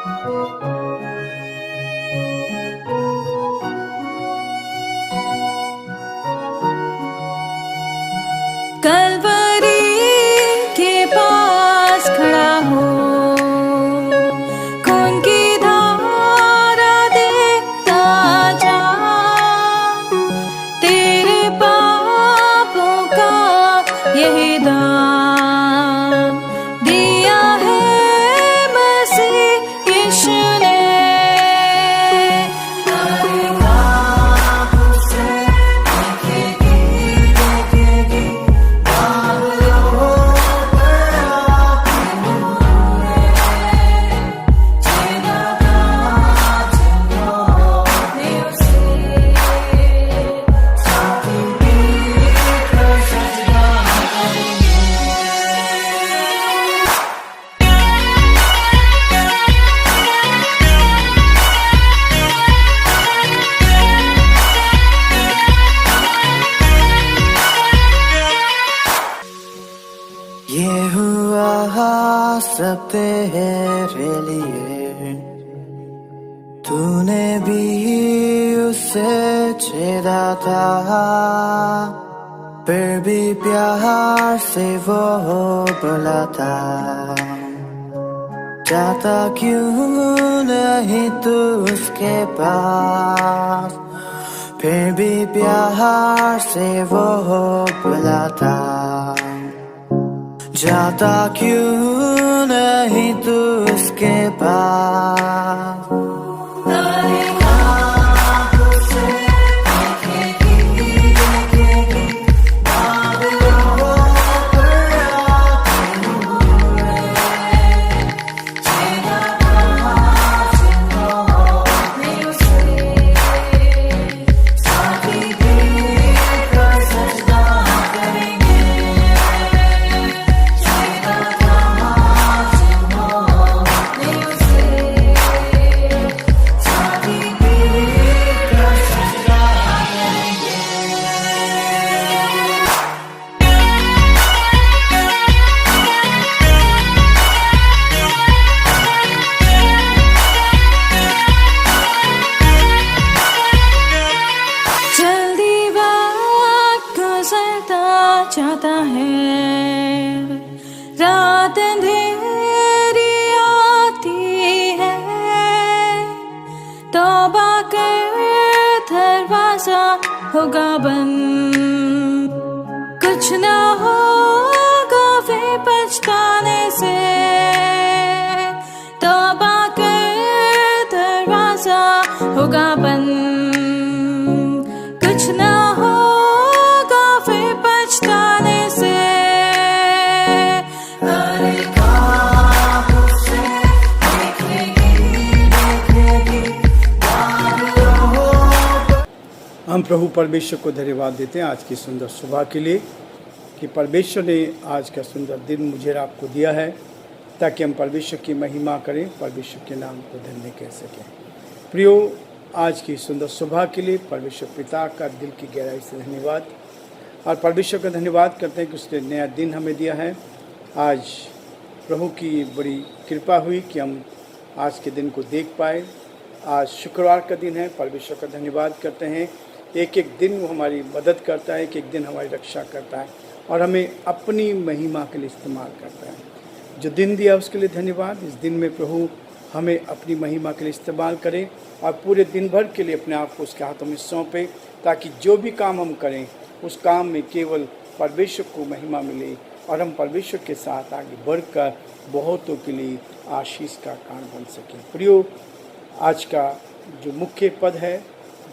कलवरी के पास खड़ा हो, खून की धारा देखता जा, तेरे पापों का यही दाम दिया है मसीह यीशु ने। ये हुआ सब तेरे लिए, तूने भी उसे छेड़ा था, फिर भी प्यार से वो बोला था, जाता क्यों नहीं तू उसके पास, फिर भी प्यार से वो बोला था, जाता क्यों नहीं तू उसके पास। जाता है, रात अंधेरी आती है, तौबा कर दरवाजा होगा बंद, कुछ ना होगा वे पछताने से, तौबा कर दरवाजा होगा बंद, कुछ ना हम प्रभु परमेश्वर को धन्यवाद देते हैं आज की सुंदर सुबह के लिए कि परमेश्वर ने आज का सुंदर दिन मुझे और आपको दिया है ताकि हम परमेश्वर की महिमा करें, परमेश्वर के नाम को धन्य कह सकें। प्रियो, आज की सुंदर सुबह के लिए परमेश्वर पिता का दिल की गहराई से धन्यवाद, और परमेश्वर का धन्यवाद करते हैं कि उसने नया दिन हमें दिया है। आज प्रभु की बड़ी कृपा हुई कि हम आज के दिन को देख पाए। आज शुक्रवार का दिन है, परमेश्वर का धन्यवाद करते हैं। एक एक दिन वो हमारी मदद करता है, एक एक दिन हमारी रक्षा करता है और हमें अपनी महिमा के लिए इस्तेमाल करता है। जो दिन दिया उसके लिए धन्यवाद। इस दिन में प्रभु हमें अपनी महिमा के लिए इस्तेमाल करें और पूरे दिन भर के लिए अपने आप को उसके हाथों में सौंपें, ताकि जो भी काम हम करें उस काम में केवल परमेश्वर को महिमा मिले और हम परमेश्वर के साथ आगे बढ़कर बहुतों के लिए आशीष का कारण बन सकें। प्रियो, आज का जो मुख्य पद है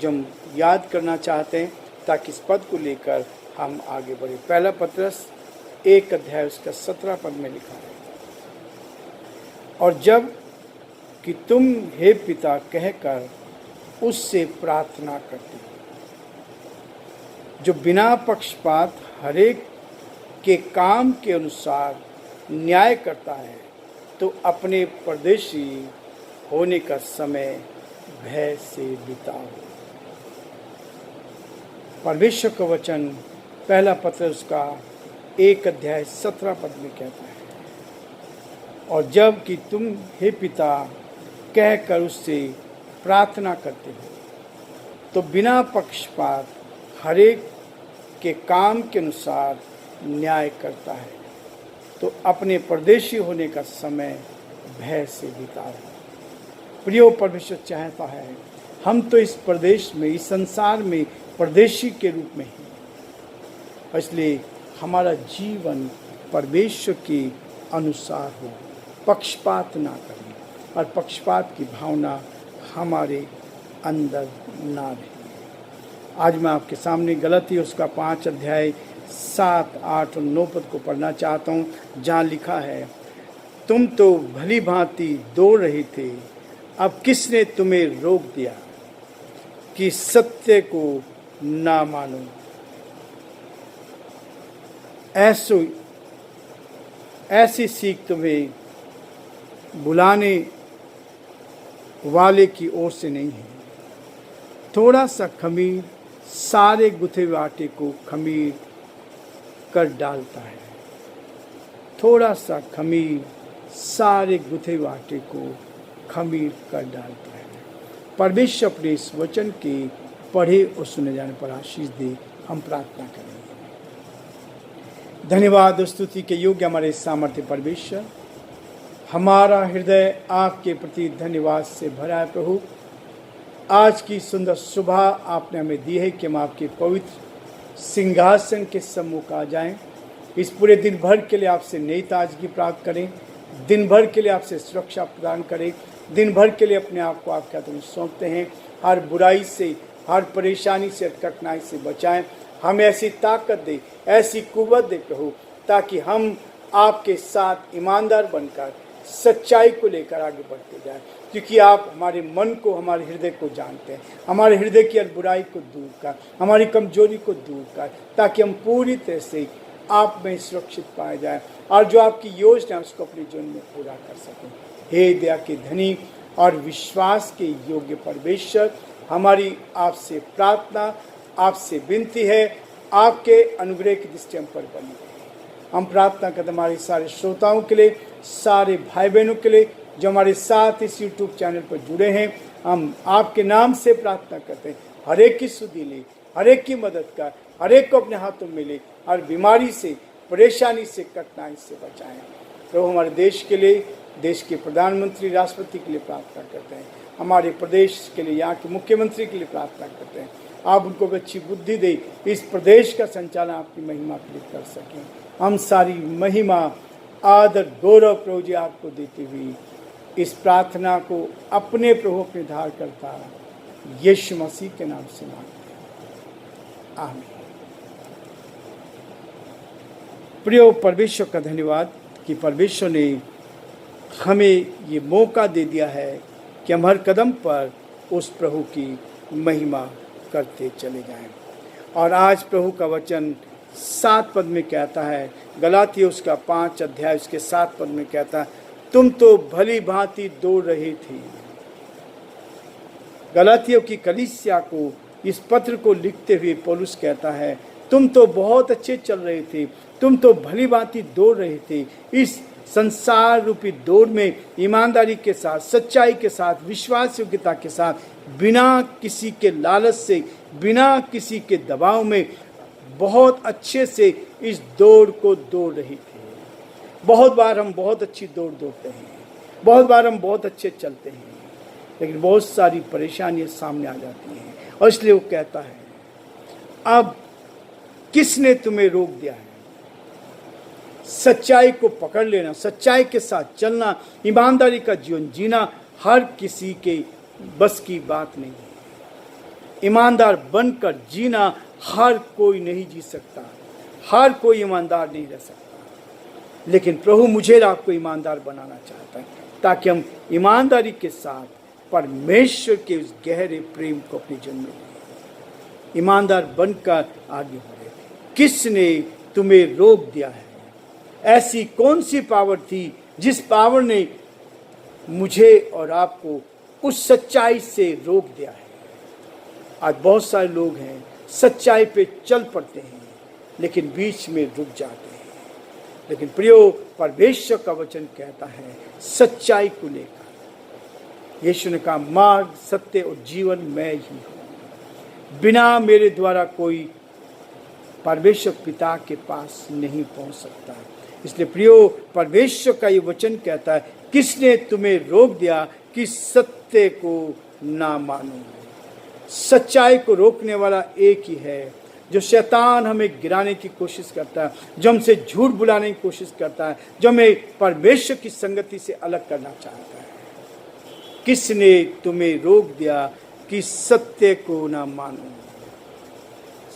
जो हम याद करना चाहते हैं ताकि इस पद को लेकर हम आगे बढ़े। पहला पत्रस 1 अध्याय उसका 17 पद में लिखा है, और जब कि तुम हे पिता कहकर उससे प्रार्थना करते हो, जो बिना पक्षपात हरेक के काम के अनुसार न्याय करता है, तो अपने परदेशी होने का समय भय से बिताओ। परमेश्वर का वचन पहला पत्र उसका 1 अध्याय 17 पद में कहता है, और जब कि तुम हे पिता कहकर उससे प्रार्थना करते हो तो बिना पक्षपात हरेक के काम के अनुसार न्याय करता है। तो अपने परदेशी होने का समय भय से बिताओ। प्रियो, परमेश्वर चाहता है हम तो इस प्रदेश में, इस संसार में परदेशी के रूप में हैं, इसलिए हमारा जीवन परमेश्वर के अनुसार हो, पक्षपात ना करें और पक्षपात की भावना हमारे अंदर ना रहे। आज मैं आपके सामने गलती उसका 5 अध्याय 7, 8 और 9 पद को पढ़ना चाहता हूँ, जहाँ लिखा है, तुम तो भली भांति दौड़ रहे थे, अब किसने तुम्हें रोक दिया कि सत्य को ना मानो। ऐसी सीख तुम्हें बुलाने वाले की ओर से नहीं है। थोड़ा सा खमीर सारे गुथे हुए आटे को खमीर कर डालता है। थोड़ा सा खमीर सारे गुथे हुए आटे को खमीर कर डालता है। परमेश्वर अपने इस वचन के पढ़े और सुने जाने पर आशीष दे। हम प्रार्थना करेंगे। धन्यवाद और स्तुति के योग्य हमारे सामर्थ्य परमेश्वर, हमारा हृदय आपके प्रति धन्यवाद से भरा है। प्रभु, आज की सुंदर सुबह आपने हमें दी है कि हम आपके पवित्र सिंहासन के सम्मुख आ जाएं। इस पूरे दिन भर के लिए आपसे नई ताजगी प्राप्त करें, दिन भर के लिए आपसे सुरक्षा प्रदान करें, दिन भर के लिए अपने आप को आपके हाथों में सौंपते हैं। हर बुराई से, हर परेशानी से, हर कठिनाई से बचाएं। हमें ऐसी ताकत दे, ऐसी कुव्वत दे प्रभु, ताकि हम आपके साथ ईमानदार बनकर सच्चाई को लेकर आगे बढ़ते जाएं, क्योंकि आप हमारे मन को, हमारे हृदय को जानते हैं। हमारे हृदय की हर बुराई को दूर कर, हमारी कमजोरी को दूर कर, ताकि हम पूरी तरह से आप में सुरक्षित पाए जाए और जो आपकी योजना है उसको अपने जीवन में पूरा कर सकें। हे दया के धनी और विश्वास के योग्य परमेश्वर, हमारी आपसे प्रार्थना, आपसे विनती है, आपके अनुग्रह की दृष्टि हम पर बनी रहे। हम प्रार्थना करते हमारे सारे श्रोताओं के लिए, सारे भाई बहनों के लिए जो हमारे साथ इस YouTube चैनल पर जुड़े हैं। हम आपके नाम से प्रार्थना करते हैं, हर एक की सुधि ले, हर एक की मदद कर, हर एक को अपने हाथों में ले, हर बीमारी से, परेशानी से, कठिनाई से बचाएं। प्रभु, हमारे देश के लिए, देश के प्रधानमंत्री, राष्ट्रपति के लिए प्रार्थना करते हैं। हमारे प्रदेश के लिए, यहाँ के मुख्यमंत्री के लिए प्रार्थना करते हैं। आप उनको अच्छी बुद्धि दे, इस प्रदेश का संचालन आपकी महिमा के लिए कर सकें। हम सारी महिमा, आदर, गौरव प्रभु जी आपको देते हुए इस प्रार्थना को अपने प्रभु, अपने धार करता यीशु मसीह के नाम से मांगते हैं, आमीन। प्रिय परमेश्वर का धन्यवाद कि परमेश्वर ने हमें ये मौका दे दिया है कि हम हर कदम पर उस प्रभु की महिमा करते चले जाएं। और आज प्रभु का वचन 7 पद में कहता है, गलातियों उसका 5 अध्याय उसके 7 पद में कहता है, तुम तो भली भांति दौड़ रही थी। गलातियों की कलीसिया को इस पत्र को लिखते हुए पौलुस कहता है, तुम तो बहुत अच्छे चल रहे थे, तुम तो भली भांति दौड़ रहे थे। इस संसार रूपी दौड़ में ईमानदारी के साथ, सच्चाई के साथ, विश्वास योग्यता के साथ, बिना किसी के लालच से, बिना किसी के दबाव में बहुत अच्छे से इस दौड़ को दौड़ रही थी। बहुत बार हम बहुत अच्छी दौड़ दौड़ते हैं, बहुत बार हम बहुत अच्छे चलते हैं, लेकिन बहुत सारी परेशानियां सामने आ जाती हैं। और इसलिए वो कहता है, अब किसने तुम्हें रोक दिया है? सच्चाई को पकड़ लेना, सच्चाई के साथ चलना, ईमानदारी का जीवन जीना हर किसी के बस की बात नहीं है। ईमानदार बनकर जीना हर कोई नहीं जी सकता, हर कोई ईमानदार नहीं रह सकता। लेकिन प्रभु मुझे और आपको ईमानदार बनाना चाहता है, ताकि हम ईमानदारी के साथ परमेश्वर के उस गहरे प्रेम को अपने जीवन में लें, ईमानदार बनकर आगे बढ़े। किसने तुम्हें रोक दिया है? ऐसी कौन सी पावर थी जिस पावर ने मुझे और आपको उस सच्चाई से रोक दिया है? आज बहुत सारे लोग हैं, सच्चाई पे चल पड़ते हैं, लेकिन बीच में रुक जाते हैं। लेकिन प्रियो, परमेश्वर का वचन कहता है, सच्चाई को लेकर यीशु ने कहा, मार्ग, सत्य और जीवन मैं ही हूँ। बिना मेरे द्वारा कोई परमेश्वर पिता के पास नहीं पहुंच सकता। इसलिए प्रियो, परमेश्वर का ये वचन कहता है, किसने तुम्हें रोक दिया कि सत्य को ना मानो। सच्चाई को रोकने वाला एक ही है, जो शैतान हमें गिराने की कोशिश करता है, जो हमसे झूठ बुलाने की कोशिश करता है, जो हमें परमेश्वर की संगति से अलग करना चाहता है। किसने तुम्हें रोक दिया कि सत्य को ना मानो।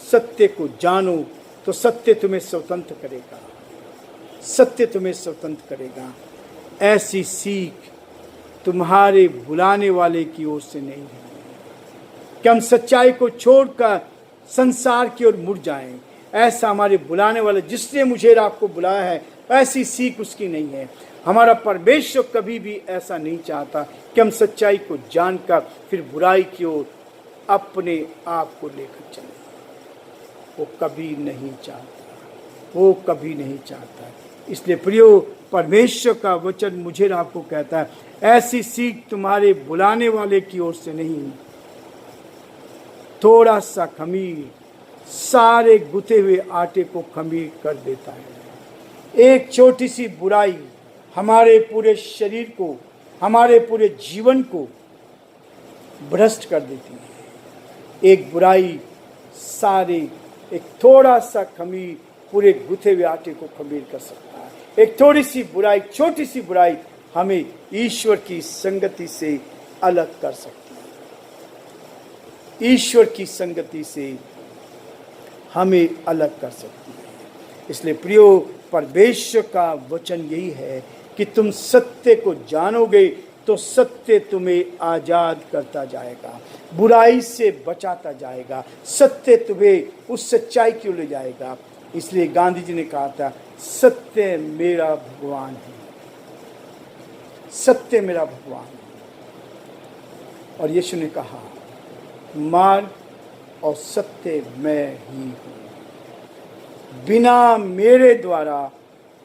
सत्य को जानो तो सत्य तुम्हें स्वतंत्र करेगा, सत्य तुम्हें स्वतंत्र करेगा। ऐसी सीख तुम्हारे बुलाने वाले की ओर से नहीं है कि हम सच्चाई को छोड़कर संसार की ओर मुड़ जाएं। ऐसा हमारे बुलाने वाले, जिसने मुझे और आपको बुलाया है, ऐसी सीख उसकी नहीं है। हमारा परमेश्वर कभी भी ऐसा नहीं चाहता कि हम सच्चाई को जानकर फिर बुराई की ओर अपने आप को लेकर चलें। वो कभी नहीं चाहता, वो कभी नहीं चाहता। इसलिए प्रियो, परमेश्वर का वचन मुझे और आपको कहता है, ऐसी सीख तुम्हारे बुलाने वाले की ओर से नहीं। थोड़ा सा खमीर सारे गुथे हुए आटे को खमीर कर देता है। एक छोटी सी बुराई हमारे पूरे शरीर को, हमारे पूरे जीवन को भ्रष्ट कर देती है। एक बुराई सारे, एक थोड़ा सा खमीर पूरे गुथे हुए आटे को खमीर कर सकता है। एक थोड़ी सी बुराई, छोटी सी बुराई हमें ईश्वर की संगति से अलग कर सकती है। ईश्वर की संगति से हमें अलग कर सकती है। इसलिए प्रियो, परमेश्वर का वचन यही है कि तुम सत्य को जानोगे तो सत्य तुम्हें आजाद करता जाएगा, बुराई से बचाता जाएगा, सत्य तुम्हें उस सच्चाई की ओर ले जाएगा। इसलिए गांधी जी ने कहा था, सत्य मेरा भगवान है, सत्य मेरा भगवान है। और यीशु ने कहा, मार्ग और सत्य मैं ही हूँ। बिना मेरे द्वारा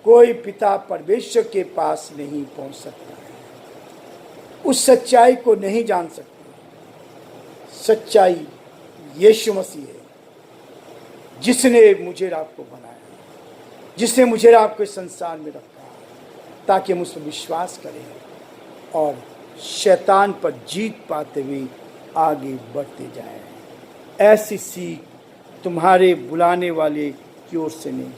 कोई पिता परमेश्वर के पास नहीं पहुंच सकता है, उस सच्चाई को नहीं जान सकता। सच्चाई यीशु मसीह है, जिसने मुझे और आपको बनाया, जिसने मुझे और आपको इस संसार में रखा, ताकि हम उस पर विश्वास करें और शैतान पर जीत पाते हुए आगे बढ़ते जाएं। ऐसी सीख तुम्हारे बुलाने वाले की ओर से नहीं है।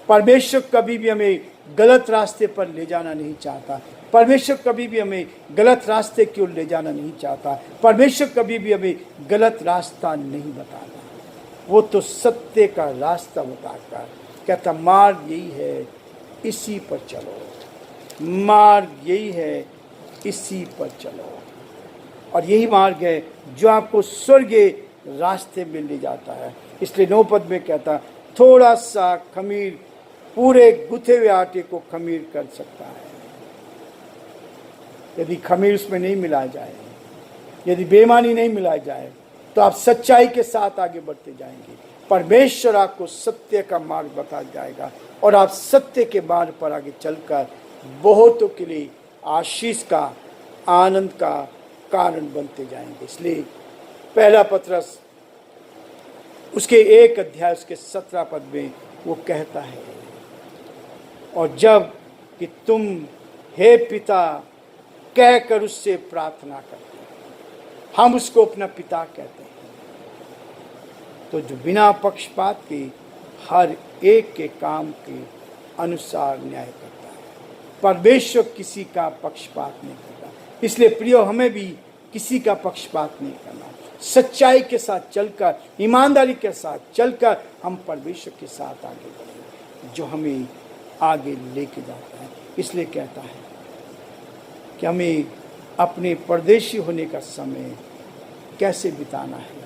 परमेश्वर कभी भी हमें गलत रास्ते पर ले जाना नहीं चाहता। परमेश्वर कभी भी हमें गलत रास्ते की ओर ले जाना नहीं चाहता। परमेश्वर कभी भी हमें गलत रास्ता नहीं बताता। वो तो सत्य का रास्ता बताकर कहता, मार्ग यही है, इसी पर चलो। मार्ग यही है, इसी पर चलो। और यही मार्ग है जो आपको स्वर्गीय रास्ते में ले जाता है। इसलिए 9 पद में कहता, थोड़ा सा खमीर पूरे गुथे हुए आटे को खमीर कर सकता है। यदि खमीर उसमें नहीं मिलाया जाए, यदि बेईमानी नहीं मिलाई जाए, तो आप सच्चाई के साथ आगे बढ़ते जाएंगे। परमेश्वर आपको सत्य का मार्ग बता जाएगा और आप सत्य के मार्ग पर आगे चलकर बहुतों के लिए आशीष का, आनंद का कारण बनते जाएंगे। इसलिए पहला पत्रस उसके 1 अध्याय उसके 17 पद में वो कहता है, और जब कि तुम हे पिता कहकर उससे प्रार्थना करते हैं, हम उसको अपना पिता कहते हैं, तो जो बिना पक्षपात के हर एक के काम के अनुसार न्याय करता है। परमेश्वर किसी का पक्षपात नहीं करता। इसलिए प्रियो, हमें भी किसी का पक्षपात नहीं करना। सच्चाई के साथ चलकर, ईमानदारी के साथ चलकर हम परमेश्वर के साथ आगे बढ़ें, जो हमें आगे लेके जाता है। इसलिए कहता है कि हमें अपने परदेशी होने का समय कैसे बिताना है,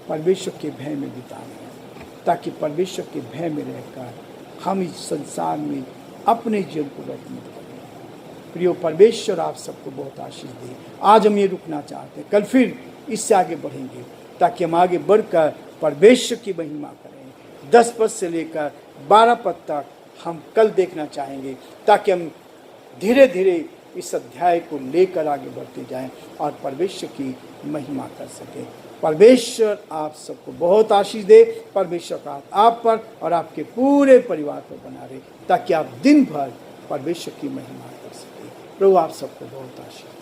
परमेश्वर के भय में बिताना है, ताकि परमेश्वर के भय में रहकर हम इस संसार में अपने जीवन को व्यतीत करें। प्रियो, परमेश्वर आप सबको बहुत आशीष दे। आज हम ये रुकना चाहते हैं, कल फिर इससे आगे बढ़ेंगे, ताकि हम आगे बढ़कर परमेश्वर की महिमा करें। 10 पद से लेकर 12 पद तक हम कल देखना चाहेंगे, ताकि हम धीरे धीरे इस अध्याय को लेकर आगे बढ़ते जाएं और परमेश्वर की महिमा कर सकें। परमेश्वर आप सबको बहुत आशीष दे। परमेश्वर का हाथ आप पर और आपके पूरे परिवार पर बना रहे, ताकि आप दिन भर परमेश्वर की महिमा कर सकें। प्रभु आप सबको बहुत आशीष दे।